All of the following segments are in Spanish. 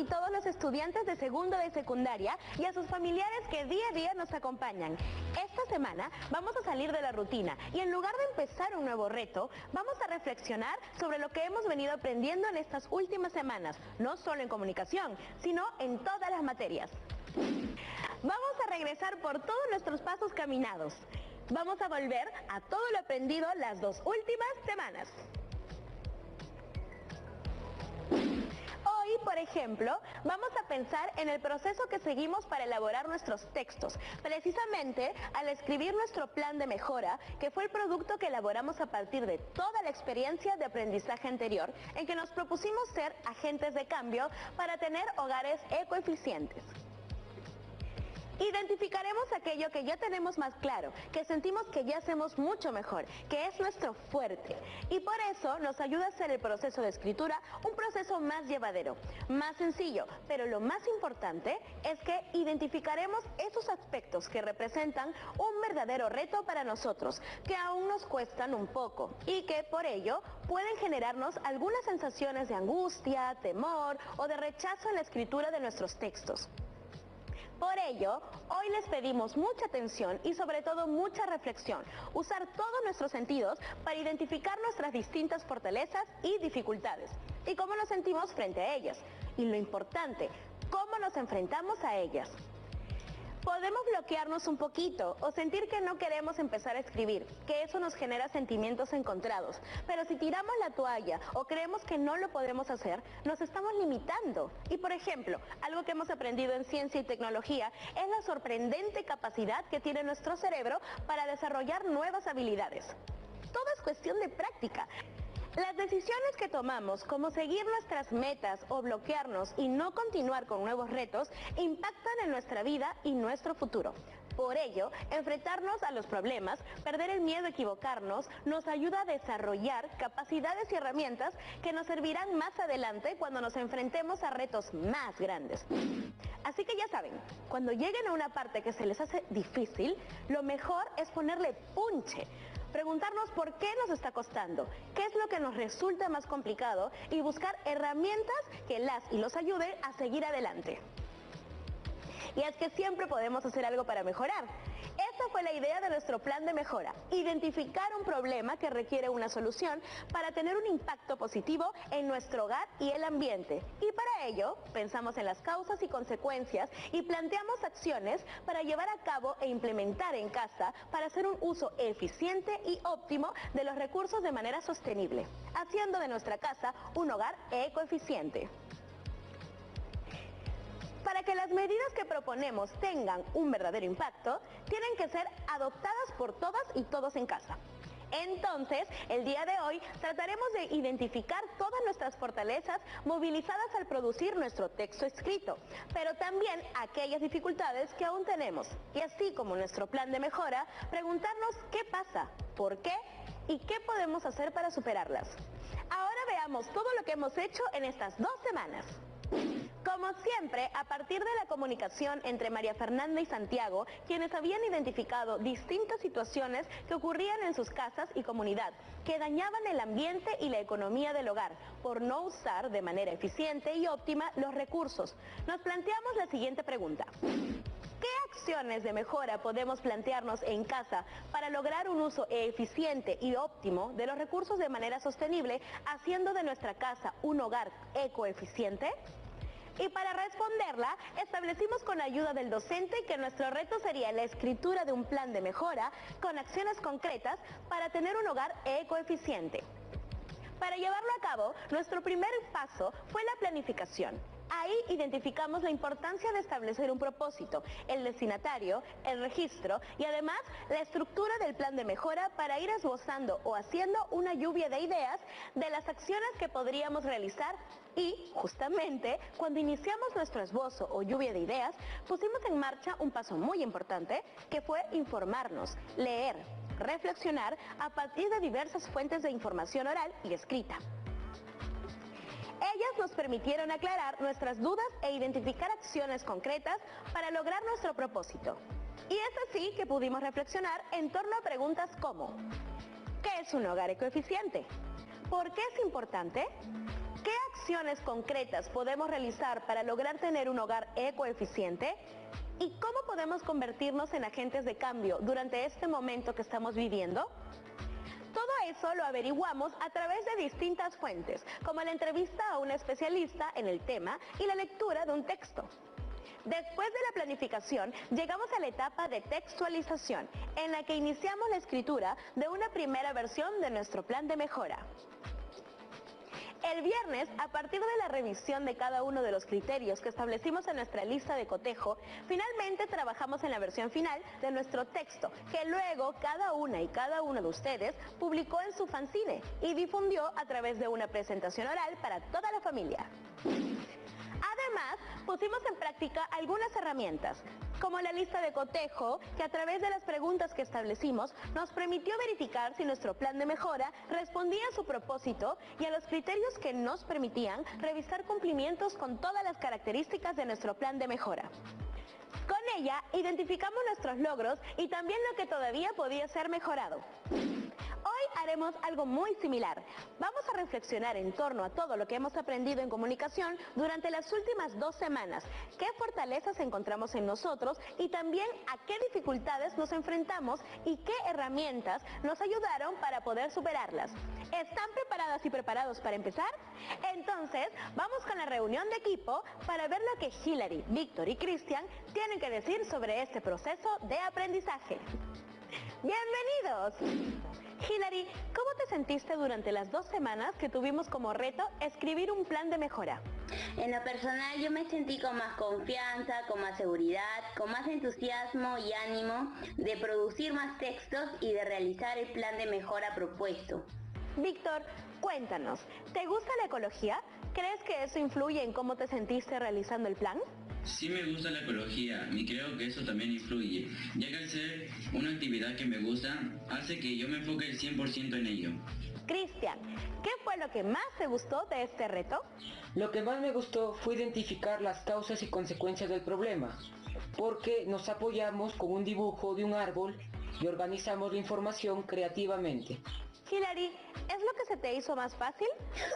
y todos los estudiantes de segundo de secundaria y a sus familiares que día a día nos acompañan. Esta semana vamos a salir de la rutina y en lugar de empezar un nuevo reto, vamos a reflexionar sobre lo que hemos venido aprendiendo en estas últimas semanas, no solo en comunicación, sino en todas las materias. Vamos a regresar por todos nuestros pasos caminados. Vamos a volver a todo lo aprendido las 2 últimas semanas. Hoy, por ejemplo, vamos a pensar en el proceso que seguimos para elaborar nuestros textos, precisamente al escribir nuestro plan de mejora, que fue el producto que elaboramos a partir de toda la experiencia de aprendizaje anterior, en que nos propusimos ser agentes de cambio para tener hogares ecoeficientes. Identificaremos aquello que ya tenemos más claro, que sentimos que ya hacemos mucho mejor, que es nuestro fuerte. Y por eso nos ayuda a hacer el proceso de escritura un proceso más llevadero, más sencillo. Pero lo más importante es que identificaremos esos aspectos que representan un verdadero reto para nosotros, que aún nos cuestan un poco y que por ello pueden generarnos algunas sensaciones de angustia, temor o de rechazo en la escritura de nuestros textos. Por ello, hoy les pedimos mucha atención y sobre todo mucha reflexión, usar todos nuestros sentidos para identificar nuestras distintas fortalezas y dificultades y cómo nos sentimos frente a ellas. Y lo importante, cómo nos enfrentamos a ellas. Podemos bloquearnos un poquito o sentir que no queremos empezar a escribir, que eso nos genera sentimientos encontrados. Pero si tiramos la toalla o creemos que no lo podemos hacer, nos estamos limitando. Y por ejemplo, algo que hemos aprendido en ciencia y tecnología es la sorprendente capacidad que tiene nuestro cerebro para desarrollar nuevas habilidades. Todo es cuestión de práctica. Las decisiones que tomamos, como seguir nuestras metas o bloquearnos y no continuar con nuevos retos, impactan en nuestra vida y nuestro futuro. Por ello, enfrentarnos a los problemas, perder el miedo a equivocarnos, nos ayuda a desarrollar capacidades y herramientas que nos servirán más adelante cuando nos enfrentemos a retos más grandes. Así que ya saben, cuando lleguen a una parte que se les hace difícil, lo mejor es ponerle punche. Preguntarnos por qué nos está costando, qué es lo que nos resulta más complicado y buscar herramientas que las y los ayuden a seguir adelante. Y es que siempre podemos hacer algo para mejorar. Esta fue la idea de nuestro plan de mejora, identificar un problema que requiere una solución para tener un impacto positivo en nuestro hogar y el ambiente. Y para ello, pensamos en las causas y consecuencias y planteamos acciones para llevar a cabo e implementar en casa para hacer un uso eficiente y óptimo de los recursos de manera sostenible, haciendo de nuestra casa un hogar ecoeficiente. Para que las medidas que proponemos tengan un verdadero impacto, tienen que ser adoptadas por todas y todos en casa. Entonces, el día de hoy trataremos de identificar todas nuestras fortalezas movilizadas al producir nuestro texto escrito, pero también aquellas dificultades que aún tenemos. Y así como nuestro plan de mejora, preguntarnos qué pasa, por qué y qué podemos hacer para superarlas. Ahora veamos todo lo que hemos hecho en estas 2 semanas. Como siempre, a partir de la comunicación entre María Fernanda y Santiago, quienes habían identificado distintas situaciones que ocurrían en sus casas y comunidad, que dañaban el ambiente y la economía del hogar, por no usar de manera eficiente y óptima los recursos, nos planteamos la siguiente pregunta. ¿Qué acciones de mejora podemos plantearnos en casa para lograr un uso eficiente y óptimo de los recursos de manera sostenible, haciendo de nuestra casa un hogar ecoeficiente? Y para responderla, establecimos con la ayuda del docente que nuestro reto sería la escritura de un plan de mejora con acciones concretas para tener un hogar ecoeficiente. Para llevarlo a cabo, nuestro primer paso fue la planificación. Ahí identificamos la importancia de establecer un propósito, el destinatario, el registro y además la estructura del plan de mejora para ir esbozando o haciendo una lluvia de ideas de las acciones que podríamos realizar y, justamente, cuando iniciamos nuestro esbozo o lluvia de ideas, pusimos en marcha un paso muy importante que fue informarnos, leer, reflexionar a partir de diversas fuentes de información oral y escrita. Ellas nos permitieron aclarar nuestras dudas e identificar acciones concretas para lograr nuestro propósito. Y es así que pudimos reflexionar en torno a preguntas como: ¿qué es un hogar ecoeficiente? ¿Por qué es importante? ¿Qué acciones concretas podemos realizar para lograr tener un hogar ecoeficiente? ¿Y cómo podemos convertirnos en agentes de cambio durante este momento que estamos viviendo? Todo eso lo averiguamos a través de distintas fuentes, como la entrevista a un especialista en el tema y la lectura de un texto. Después de la planificación, llegamos a la etapa de textualización, en la que iniciamos la escritura de una primera versión de nuestro plan de mejora. El viernes, a partir de la revisión de cada uno de los criterios que establecimos en nuestra lista de cotejo, finalmente trabajamos en la versión final de nuestro texto, que luego cada una y cada uno de ustedes publicó en su fanzine y difundió a través de una presentación oral para toda la familia. Además, pusimos en práctica algunas herramientas, como la lista de cotejo, que a través de las preguntas que establecimos nos permitió verificar si nuestro plan de mejora respondía a su propósito y a los criterios que nos permitían revisar cumplimientos con todas las características de nuestro plan de mejora. Con ella identificamos nuestros logros y también lo que todavía podía ser mejorado. Hoy haremos algo muy similar. Vamos a reflexionar en torno a todo lo que hemos aprendido en comunicación durante las últimas 2 semanas, qué fortalezas encontramos en nosotros y también a qué dificultades nos enfrentamos y qué herramientas nos ayudaron para poder superarlas. ¿Están preparadas y preparados para empezar? Entonces, vamos con la reunión de equipo para ver lo que Hilary, Víctor y Cristian tienen que decir sobre este proceso de aprendizaje. ¡Bienvenidos! Hilary, ¿cómo te sentiste durante las 2 semanas que tuvimos como reto escribir un plan de mejora? En lo personal yo me sentí con más confianza, con más seguridad, con más entusiasmo y ánimo de producir más textos y de realizar el plan de mejora propuesto. Víctor, cuéntanos, ¿te gusta la ecología? ¿Crees que eso influye en cómo te sentiste realizando el plan? Sí me gusta la ecología y creo que eso también influye, ya que al ser una actividad que me gusta, hace que yo me enfoque el 100% en ello. Cristian, ¿qué fue lo que más te gustó de este reto? Lo que más me gustó fue identificar las causas y consecuencias del problema, porque nos apoyamos con un dibujo de un árbol y organizamos la información creativamente. Hilary, ¿es lo que se te hizo más fácil?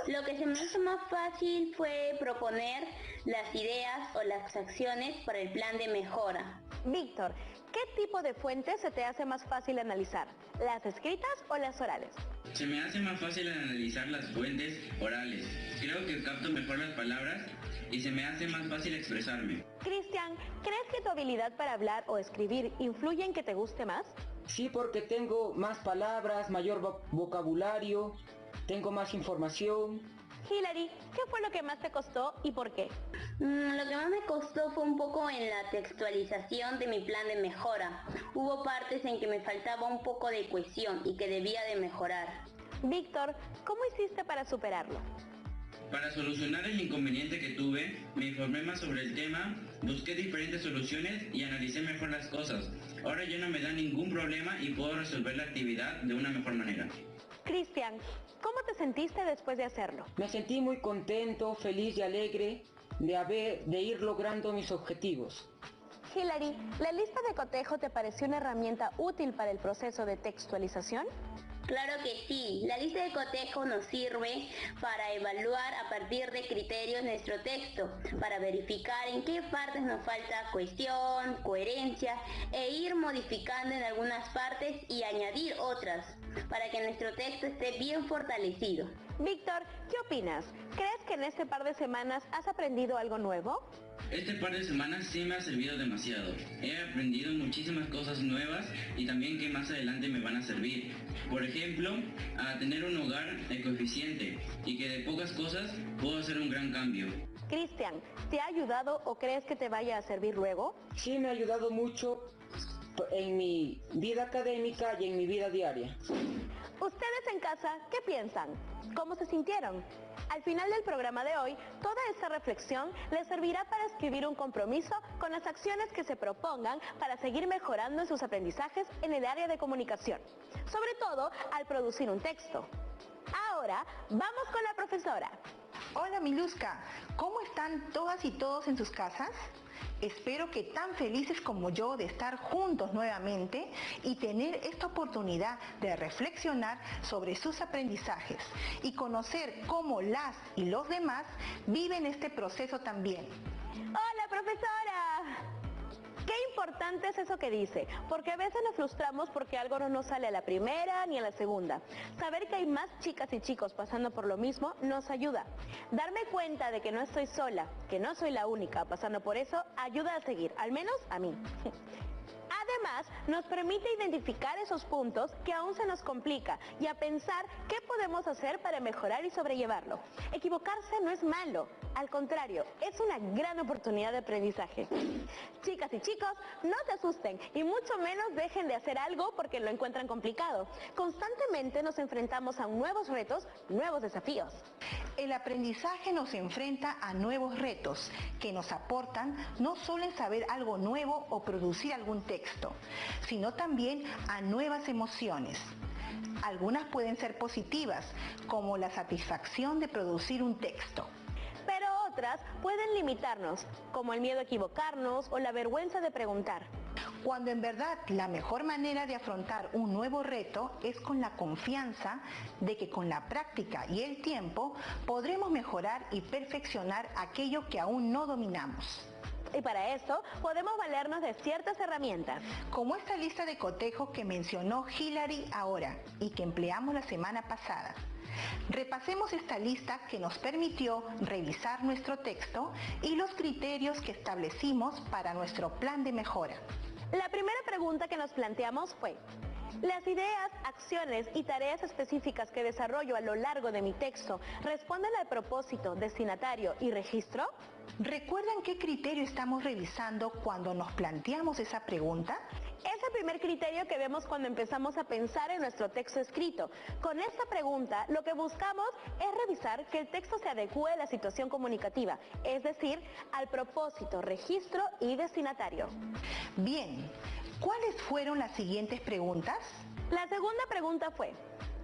Lo que se me hizo más fácil fue proponer las ideas o las acciones para el plan de mejora. Víctor, ¿qué tipo de fuentes se te hace más fácil analizar? ¿Las escritas o las orales? Se me hace más fácil analizar las fuentes orales. Creo que capto mejor las palabras y se me hace más fácil expresarme. Cristian, ¿crees que tu habilidad para hablar o escribir influye en que te guste más? Sí, porque tengo más palabras, mayor vocabulario, tengo más información. Hilary, ¿qué fue lo que más te costó y por qué? Lo que más me costó fue un poco en la textualización de mi plan de mejora. Hubo partes en que me faltaba un poco de cohesión y que debía de mejorar. Víctor, ¿cómo hiciste para superarlo? Para solucionar el inconveniente que tuve, me informé más sobre el tema, busqué diferentes soluciones y analicé mejor las cosas. Ahora ya no me da ningún problema y puedo resolver la actividad de una mejor manera. Cristian, ¿cómo te sentiste después de hacerlo? Me sentí muy contento, feliz y alegre de ir logrando mis objetivos. Hilary, ¿la lista de cotejo te pareció una herramienta útil para el proceso de textualización? Claro que sí, la lista de cotejo nos sirve para evaluar a partir de criterios nuestro texto, para verificar en qué partes nos falta cohesión, coherencia e ir modificando en algunas partes y añadir otras, para que nuestro texto esté bien fortalecido. Víctor, ¿qué opinas? ¿Crees que en este par de semanas has aprendido algo nuevo? Este par de semanas sí me ha servido demasiado. He aprendido muchísimas cosas nuevas y también que más adelante me van a servir. Por ejemplo, a tener un hogar ecoeficiente y que de pocas cosas puedo hacer un gran cambio. Cristian, ¿te ha ayudado o crees que te vaya a servir luego? Sí, me ha ayudado mucho en mi vida académica y en mi vida diaria. Ustedes en casa, ¿qué piensan? ¿Cómo se sintieron? Al final del programa de hoy, toda esta reflexión les servirá para escribir un compromiso con las acciones que se propongan para seguir mejorando en sus aprendizajes en el área de comunicación, sobre todo al producir un texto. Ahora, vamos con la profesora. Hola Miluska, ¿cómo están todas y todos en sus casas? Espero que tan felices como yo de estar juntos nuevamente y tener esta oportunidad de reflexionar sobre sus aprendizajes y conocer cómo las y los demás viven este proceso también. ¡Hola, profesora! Qué importante es eso que dice, porque a veces nos frustramos porque algo no nos sale a la primera ni a la segunda. Saber que hay más chicas y chicos pasando por lo mismo nos ayuda. Darme cuenta de que no estoy sola, que no soy la única pasando por eso, ayuda a seguir, al menos a mí. Además, nos permite identificar esos puntos que aún se nos complica y a pensar qué podemos hacer para mejorar y sobrellevarlo. Equivocarse no es malo, al contrario, es una gran oportunidad de aprendizaje. Chicas y chicos, no se asusten y mucho menos dejen de hacer algo porque lo encuentran complicado. Constantemente nos enfrentamos a nuevos retos, nuevos desafíos. El aprendizaje nos enfrenta a nuevos retos que nos aportan no solo en saber algo nuevo o producir algún texto, sino también a nuevas emociones. Algunas pueden ser positivas, como la satisfacción de producir un texto. Pero otras pueden limitarnos, como el miedo a equivocarnos o la vergüenza de preguntar. Cuando en verdad la mejor manera de afrontar un nuevo reto es con la confianza de que con la práctica y el tiempo podremos mejorar y perfeccionar aquello que aún no dominamos. Y para eso podemos valernos de ciertas herramientas. Como esta lista de cotejos que mencionó Hilary ahora y que empleamos la semana pasada. Repasemos esta lista que nos permitió revisar nuestro texto y los criterios que establecimos para nuestro plan de mejora. La primera pregunta que nos planteamos fue: ¿las ideas, acciones y tareas específicas que desarrollo a lo largo de mi texto responden al propósito, destinatario y registro? ¿Recuerdan qué criterio estamos revisando cuando nos planteamos esa pregunta? Es el primer criterio que vemos cuando empezamos a pensar en nuestro texto escrito. Con esta pregunta, lo que buscamos es revisar que el texto se adecue a la situación comunicativa, es decir, al propósito, registro y destinatario. Bien, ¿cuáles fueron las siguientes preguntas? La segunda pregunta fue: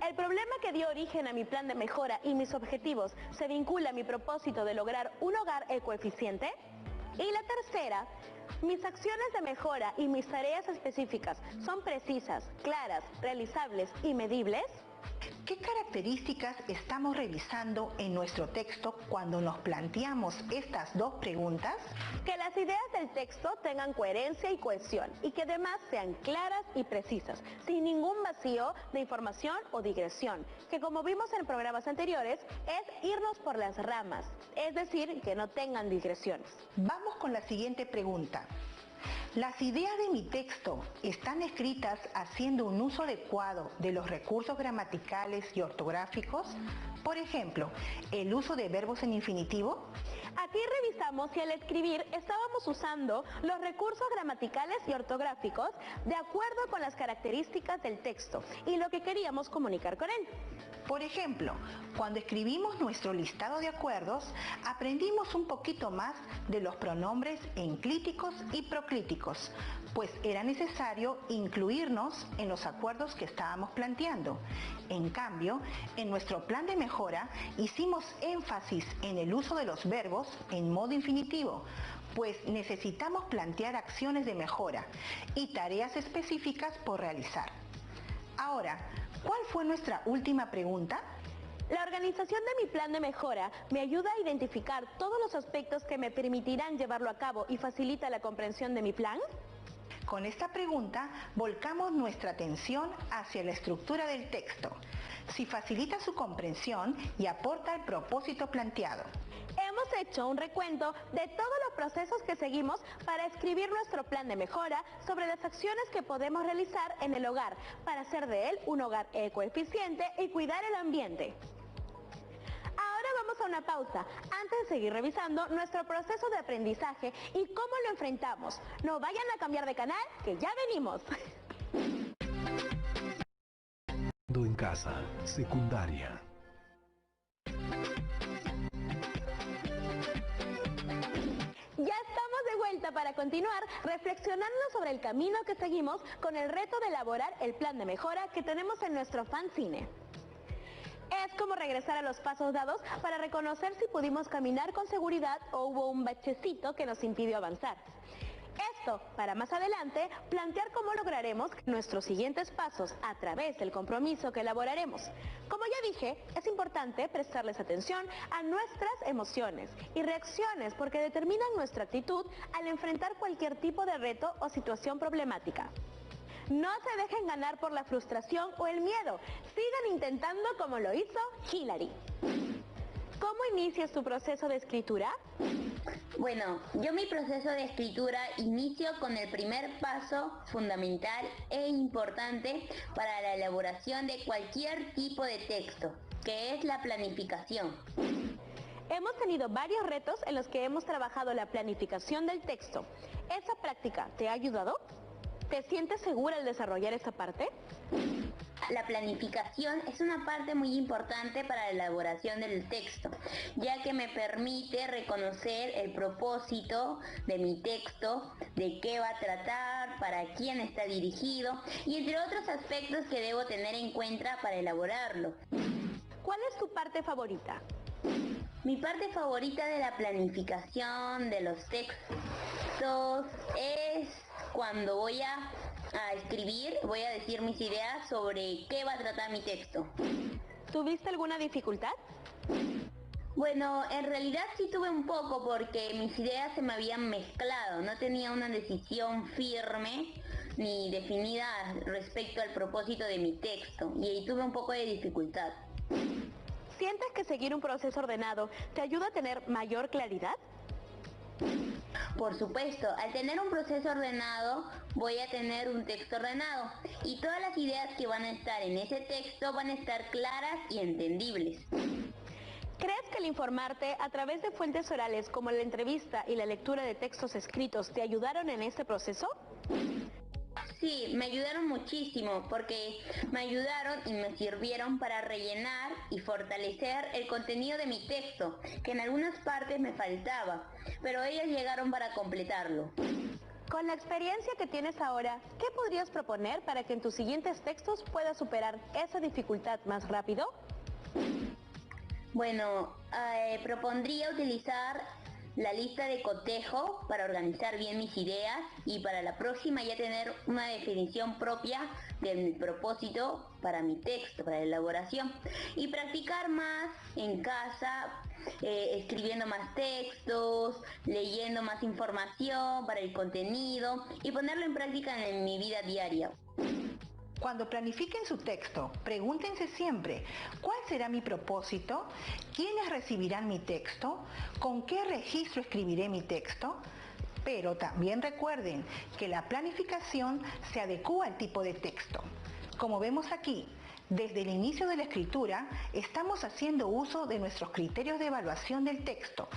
¿el problema que dio origen a mi plan de mejora y mis objetivos se vincula a mi propósito de lograr un hogar ecoeficiente? Y la tercera: ¿mis acciones de mejora y mis tareas específicas son precisas, claras, realizables y medibles? ¿Qué características estamos revisando en nuestro texto cuando nos planteamos estas dos preguntas? Que las ideas del texto tengan coherencia y cohesión y que además sean claras y precisas, sin ningún vacío de información o digresión, que como vimos en programas anteriores es irnos por las ramas, es decir, que no tengan digresiones. Vamos con la siguiente pregunta. ¿Las ideas de mi texto están escritas haciendo un uso adecuado de los recursos gramaticales y ortográficos? Por ejemplo, el uso de verbos en infinitivo. Aquí revisamos si al escribir estábamos usando los recursos gramaticales y ortográficos de acuerdo con las características del texto y lo que queríamos comunicar con él. Por ejemplo, cuando escribimos nuestro listado de acuerdos, aprendimos un poquito más de los pronombres enclíticos y proclíticos, pues era necesario incluirnos en los acuerdos que estábamos planteando. En cambio, en nuestro plan de mejora hicimos énfasis en el uso de los verbos en modo infinitivo, pues necesitamos plantear acciones de mejora y tareas específicas por realizar. Ahora, ¿cuál fue nuestra última pregunta? La organización de mi plan de mejora me ayuda a identificar todos los aspectos que me permitirán llevarlo a cabo y facilita la comprensión de mi plan. Con esta pregunta volcamos nuestra atención hacia la estructura del texto, si facilita su comprensión y aporta el propósito planteado. Hemos hecho un recuento de todos los procesos que seguimos para escribir nuestro plan de mejora sobre las acciones que podemos realizar en el hogar para hacer de él un hogar ecoeficiente y cuidar el ambiente. Ahora vamos a una pausa antes de seguir revisando nuestro proceso de aprendizaje y cómo lo enfrentamos. No vayan a cambiar de canal, que ya venimos. En casa, secundaria. Ya estamos de vuelta para continuar reflexionando sobre el camino que seguimos con el reto de elaborar el plan de mejora que tenemos en nuestro fanzine. Es como regresar a los pasos dados para reconocer si pudimos caminar con seguridad o hubo un bachecito que nos impidió avanzar. Esto, para más adelante, plantear cómo lograremos nuestros siguientes pasos a través del compromiso que elaboraremos. Como ya dije, es importante prestarles atención a nuestras emociones y reacciones porque determinan nuestra actitud al enfrentar cualquier tipo de reto o situación problemática. No se dejen ganar por la frustración o el miedo. Sigan intentando como lo hizo Hilary. ¿Cómo inicias tu proceso de escritura? Bueno, yo mi proceso de escritura inicio con el primer paso fundamental e importante para la elaboración de cualquier tipo de texto, que es la planificación. Hemos tenido varios retos en los que hemos trabajado la planificación del texto. ¿Esa práctica te ha ayudado? ¿Te sientes segura al desarrollar esta parte? La planificación es una parte muy importante para la elaboración del texto, ya que me permite reconocer el propósito de mi texto, de qué va a tratar, para quién está dirigido y entre otros aspectos que debo tener en cuenta para elaborarlo. ¿Cuál es tu parte favorita? Mi parte favorita de la planificación de los textos es cuando voy a escribir, voy a decir mis ideas sobre qué va a tratar mi texto. ¿Tuviste alguna dificultad? Bueno, en realidad sí tuve un poco porque mis ideas se me habían mezclado, no tenía una decisión firme ni definida respecto al propósito de mi texto y ahí tuve un poco de dificultad. ¿Sientes que seguir un proceso ordenado te ayuda a tener mayor claridad? Por supuesto, al tener un proceso ordenado, voy a tener un texto ordenado y todas las ideas que van a estar en ese texto van a estar claras y entendibles. ¿Crees que el informarte a través de fuentes orales como la entrevista y la lectura de textos escritos te ayudaron en este proceso? Sí, me ayudaron muchísimo porque me ayudaron y me sirvieron para rellenar y fortalecer el contenido de mi texto, que en algunas partes me faltaba, pero ellas llegaron para completarlo. Con la experiencia que tienes ahora, ¿qué podrías proponer para que en tus siguientes textos puedas superar esa dificultad más rápido? Bueno, propondría utilizar la lista de cotejo para organizar bien mis ideas y para la próxima ya tener una definición propia del propósito para mi texto, para la elaboración y practicar más en casa, escribiendo más textos, leyendo más información para el contenido y ponerlo en práctica en mi vida diaria. Cuando planifiquen su texto, pregúntense siempre, ¿cuál será mi propósito? ¿Quiénes recibirán mi texto? ¿Con qué registro escribiré mi texto? Pero también recuerden que la planificación se adecúa al tipo de texto. Como vemos aquí, desde el inicio de la escritura estamos haciendo uso de nuestros criterios de evaluación del texto,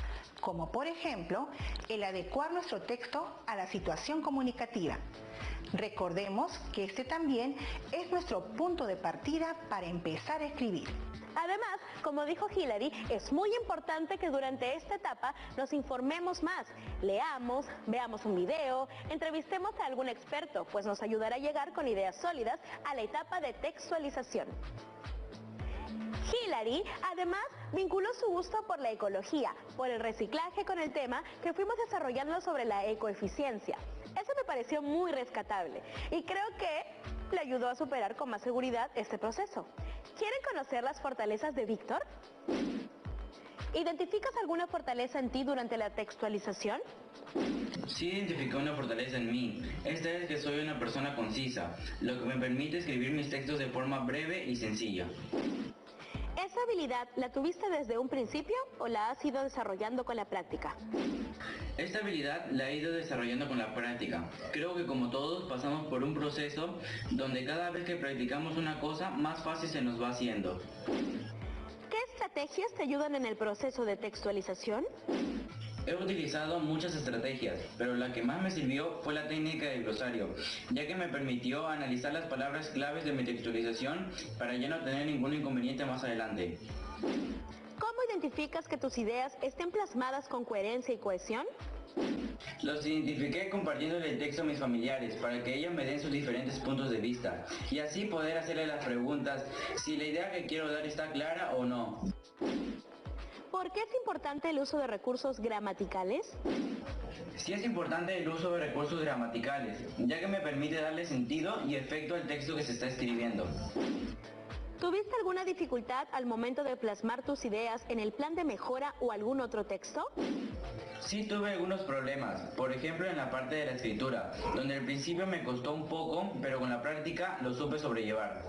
como por ejemplo, el adecuar nuestro texto a la situación comunicativa. Recordemos que este también es nuestro punto de partida para empezar a escribir. Además, como dijo Hilary, es muy importante que durante esta etapa nos informemos más, leamos, veamos un video, entrevistemos a algún experto, pues nos ayudará a llegar con ideas sólidas a la etapa de textualización. Hilary, además, vinculó su gusto por la ecología, por el reciclaje con el tema que fuimos desarrollando sobre la ecoeficiencia. Eso me pareció muy rescatable y creo que le ayudó a superar con más seguridad este proceso. ¿Quieren conocer las fortalezas de Víctor? ¿Identificas alguna fortaleza en ti durante la textualización? Sí identificé una fortaleza en mí. Esta es que soy una persona concisa, lo que me permite escribir mis textos de forma breve y sencilla. ¿Esa habilidad la tuviste desde un principio o la has ido desarrollando con la práctica? Esta habilidad la he ido desarrollando con la práctica. Creo que como todos pasamos por un proceso donde cada vez que practicamos una cosa más fácil se nos va haciendo. ¿Qué estrategias te ayudan en el proceso de textualización? He utilizado muchas estrategias, pero la que más me sirvió fue la técnica del glosario, ya que me permitió analizar las palabras claves de mi textualización para ya no tener ningún inconveniente más adelante. ¿Cómo identificas que tus ideas estén plasmadas con coherencia y cohesión? Los identifiqué compartiéndole el texto a mis familiares para que ellos me den sus diferentes puntos de vista y así poder hacerle las preguntas si la idea que quiero dar está clara o no. ¿Por qué es importante el uso de recursos gramaticales? Sí es importante el uso de recursos gramaticales, ya que me permite darle sentido y efecto al texto que se está escribiendo. ¿Tuviste alguna dificultad al momento de plasmar tus ideas en el plan de mejora o algún otro texto? Sí tuve algunos problemas, por ejemplo en la parte de la escritura, donde al principio me costó un poco, pero con la práctica lo supe sobrellevar.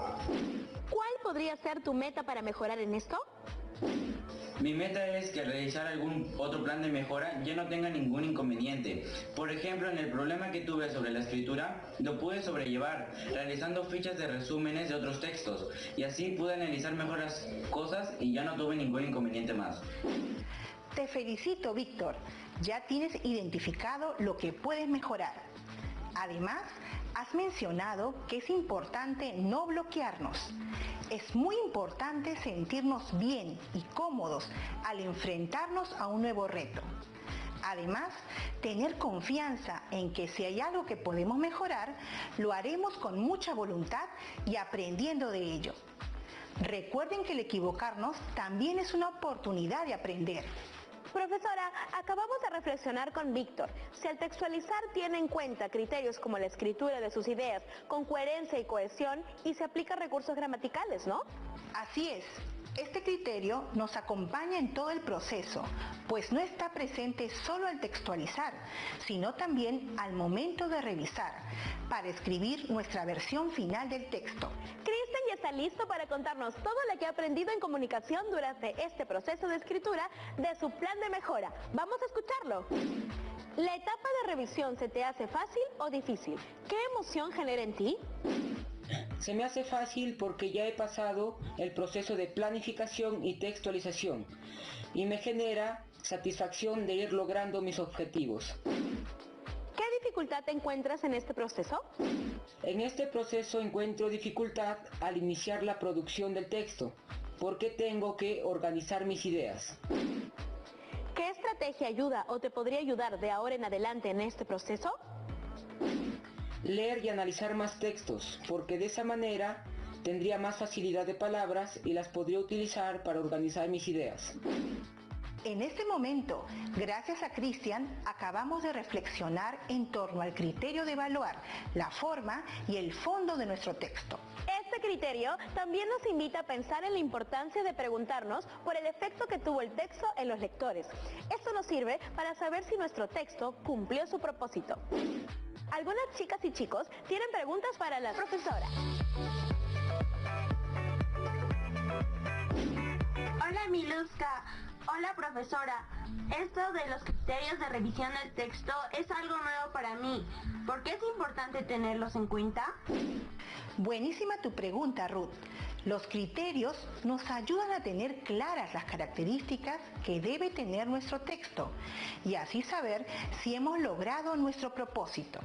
¿Cuál podría ser tu meta para mejorar en esto? Mi meta es que al realizar algún otro plan de mejora ya no tenga ningún inconveniente. Por ejemplo, en el problema que tuve sobre la escritura, lo pude sobrellevar realizando fichas de resúmenes de otros textos y así pude analizar mejor las cosas y ya no tuve ningún inconveniente más. Te felicito, Víctor. Ya tienes identificado lo que puedes mejorar. Además, has mencionado que es importante no bloquearnos. Es muy importante sentirnos bien y cómodos al enfrentarnos a un nuevo reto. Además, tener confianza en que si hay algo que podemos mejorar, lo haremos con mucha voluntad y aprendiendo de ello. Recuerden que el equivocarnos también es una oportunidad de aprender. Profesora, acabamos de reflexionar con Víctor. Si al textualizar tiene en cuenta criterios como la escritura de sus ideas, con coherencia y cohesión, y se aplica recursos gramaticales, ¿no? Así es. Este criterio nos acompaña en todo el proceso, pues no está presente solo al textualizar, sino también al momento de revisar, para escribir nuestra versión final del texto. Cristian ya está listo para contarnos todo lo que ha aprendido en comunicación durante este proceso de escritura de su plan de mejora. Vamos a escucharlo. ¿La etapa de revisión se te hace fácil o difícil? ¿Qué emoción genera en ti? Se me hace fácil porque ya he pasado el proceso de planificación y textualización y me genera satisfacción de ir logrando mis objetivos. ¿Qué dificultad te encuentras en este proceso? En este proceso encuentro dificultad al iniciar la producción del texto, porque tengo que organizar mis ideas. ¿Qué estrategia ayuda o te podría ayudar de ahora en adelante en este proceso? Leer y analizar más textos, porque de esa manera tendría más facilidad de palabras y las podría utilizar para organizar mis ideas. En este momento, gracias a Cristian, acabamos de reflexionar en torno al criterio de evaluar la forma y el fondo de nuestro texto. Este criterio también nos invita a pensar en la importancia de preguntarnos por el efecto que tuvo el texto en los lectores. Esto nos sirve para saber si nuestro texto cumplió su propósito. Algunas chicas y chicos tienen preguntas para la profesora. Hola Miluska, hola profesora. Esto de los criterios de revisión del texto es algo nuevo para mí. ¿Por qué es importante tenerlos en cuenta? Buenísima tu pregunta, Ruth. Los criterios nos ayudan a tener claras las características que debe tener nuestro texto y así saber si hemos logrado nuestro propósito.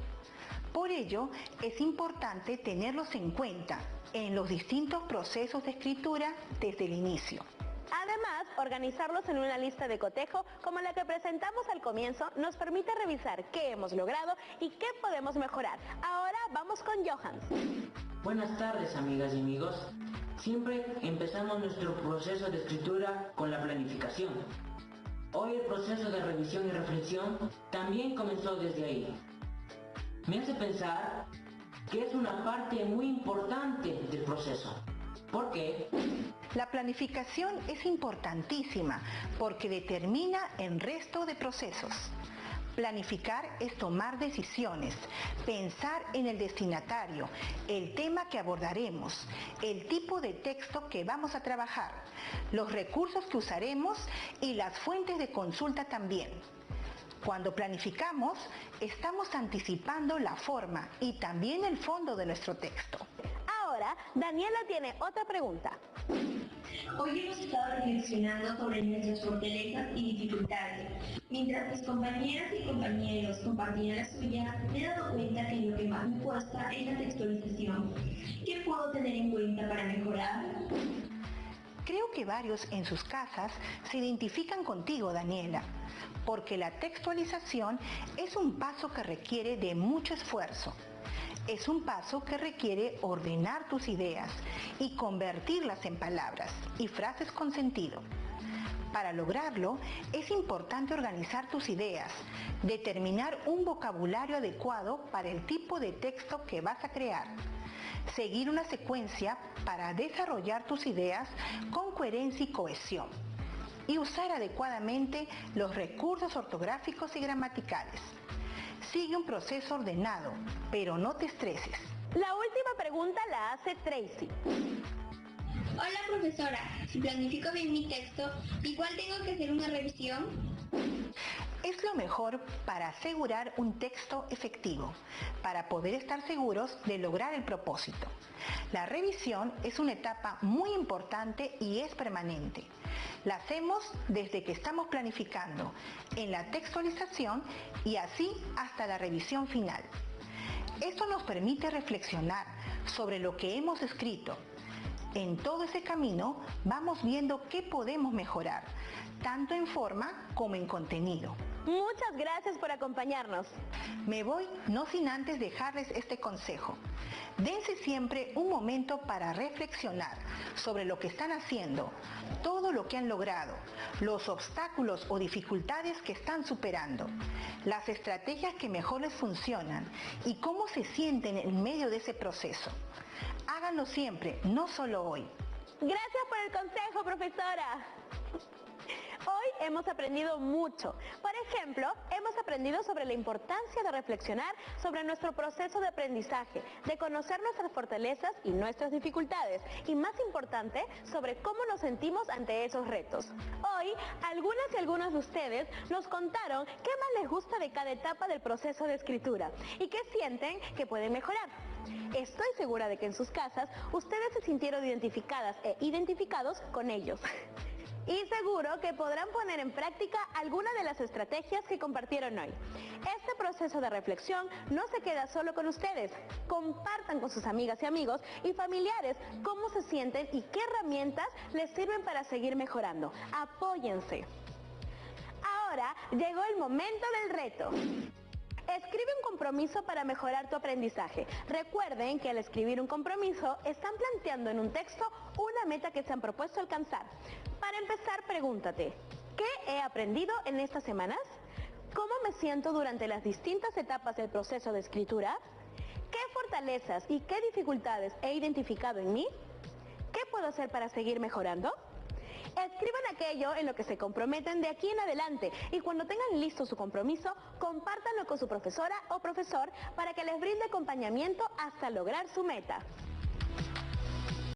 Por ello, es importante tenerlos en cuenta en los distintos procesos de escritura desde el inicio. Además, organizarlos en una lista de cotejo como la que presentamos al comienzo nos permite revisar qué hemos logrado y qué podemos mejorar. Ahora vamos con Johans. Buenas tardes, amigas y amigos. Siempre empezamos nuestro proceso de escritura con la planificación. Hoy el proceso de revisión y reflexión también comenzó desde ahí. Me hace pensar que es una parte muy importante del proceso. ¿Por qué? La planificación es importantísima porque determina el resto de procesos. Planificar es tomar decisiones, pensar en el destinatario, el tema que abordaremos, el tipo de texto que vamos a trabajar, los recursos que usaremos y las fuentes de consulta también. Cuando planificamos, estamos anticipando la forma y también el fondo de nuestro texto. Ahora, Daniela tiene otra pregunta. Hoy hemos estado reflexionando sobre nuestras fortalezas y dificultades. Mientras mis compañeras y compañeros compartían la suya, me he dado cuenta que lo que más me cuesta es la textualización. ¿Qué puedo tener en cuenta para mejorar? Creo que varios en sus casas se identifican contigo, Daniela, porque la textualización es un paso que requiere de mucho esfuerzo. Es un paso que requiere ordenar tus ideas y convertirlas en palabras y frases con sentido. Para lograrlo, es importante organizar tus ideas, determinar un vocabulario adecuado para el tipo de texto que vas a crear, seguir una secuencia para desarrollar tus ideas con coherencia y cohesión, y usar adecuadamente los recursos ortográficos y gramaticales. Sigue un proceso ordenado, pero no te estreses. La última pregunta la hace Tracy. Hola profesora, si planifico bien mi texto, ¿igual tengo que hacer una revisión? Es lo mejor para asegurar un texto efectivo, para poder estar seguros de lograr el propósito. La revisión es una etapa muy importante y es permanente. La hacemos desde que estamos planificando, en la textualización y así hasta la revisión final. Esto nos permite reflexionar sobre lo que hemos escrito. En todo ese camino vamos viendo qué podemos mejorar, tanto en forma como en contenido. Muchas gracias por acompañarnos. Me voy no sin antes dejarles este consejo. Dense siempre un momento para reflexionar sobre lo que están haciendo, todo lo que han logrado, los obstáculos o dificultades que están superando, las estrategias que mejor les funcionan y cómo se sienten en medio de ese proceso. Háganlo siempre, no solo hoy. Gracias por el consejo, profesora. Hoy hemos aprendido mucho. Por ejemplo, hemos aprendido sobre la importancia de reflexionar sobre nuestro proceso de aprendizaje, de conocer nuestras fortalezas y nuestras dificultades, y más importante, sobre cómo nos sentimos ante esos retos. Hoy, algunas y algunos de ustedes nos contaron qué más les gusta de cada etapa del proceso de escritura y qué sienten que pueden mejorar. Estoy segura de que en sus casas ustedes se sintieron identificadas e identificados con ellos. Y seguro que podrán poner en práctica alguna de las estrategias que compartieron hoy. Este proceso de reflexión no se queda solo con ustedes. Compartan con sus amigas y amigos y familiares cómo se sienten y qué herramientas les sirven para seguir mejorando. Apóyense. Ahora llegó el momento del reto. Escribe un compromiso para mejorar tu aprendizaje. Recuerden que al escribir un compromiso están planteando en un texto una meta que se han propuesto alcanzar. Para empezar, pregúntate, ¿qué he aprendido en estas semanas? ¿Cómo me siento durante las distintas etapas del proceso de escritura? ¿Qué fortalezas y qué dificultades he identificado en mí? ¿Qué puedo hacer para seguir mejorando? Escriban aquello en lo que se comprometen de aquí en adelante y cuando tengan listo su compromiso, compártanlo con su profesora o profesor para que les brinde acompañamiento hasta lograr su meta.